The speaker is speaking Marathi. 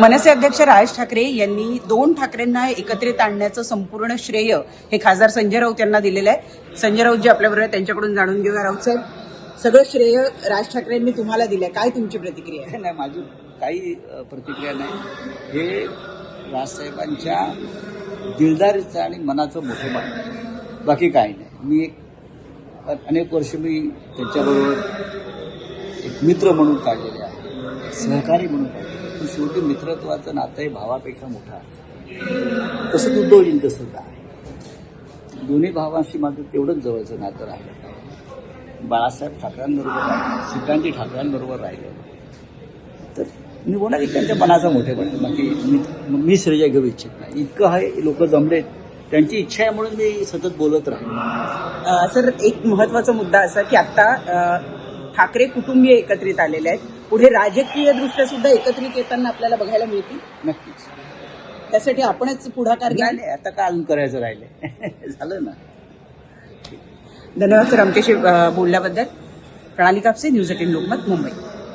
मनसे अध्यक्ष राज ठाकरे यांनी दोन ठाकरेंना एकत्रित आणण्याचं संपूर्ण श्रेय हे खासदार संजय राऊत यांना दिलेलं आहे. संजय राऊत जी आपल्याबरोबर त्यांच्याकडून जाणून घेऊया. राऊत साहेब, सगळं श्रेय राज ठाकरेंनी तुम्हाला दिलंय, काय तुमची प्रतिक्रिया आहे? नाही, माझी काही प्रतिक्रिया नाही. हे राजसाहेबांच्या दिलदारीचं आणि मनाचं मोठेपण, बाकी काही नाही. मी अनेक वर्ष मी त्यांच्याबरोबर एक मित्र म्हणून काढलेले आहे, सहकारी म्हणून काढलेले. पण शेवटी मित्रत्वाचं नातं हे भावापेक्षा मोठं आहे. तसंच उद्धवजींचं सुद्धा आहे. दोन्ही भावांशी माझं तेवढंच जवळचं नातं राहिलं. बाळासाहेब ठाकरेंबरोबर राहिलं, श्रीकांतजी ठाकरेंबरोबर राहिलं, तर मी बोला की त्यांच्या मनाचा मोठेपण आहे. बाकी मी श्रेय घेऊ इच्छित नाही. इतकं आहे, लोक जमलेत, त्यांची इच्छा आहे म्हणून मी सतत बोलत राहील. सर, एक महत्वाचा मुद्दा असा की आता ठाकरे कुटुंबीय एकत्रित आलेले आहेत. पुढे राजकीय दृष्ट्या सुद्धा एकत्रित येताना आपल्याला बघायला मिळतील. नक्कीच. त्यासाठी आपणच पुढाकार घ्या. नाही, आता काय अजून करायचं राहिले. झालं ना. धन्यवाद सर आमच्याशी बोलल्याबद्दल. प्रणाली कापसे, न्यूज 18 लोकमत, मुंबई.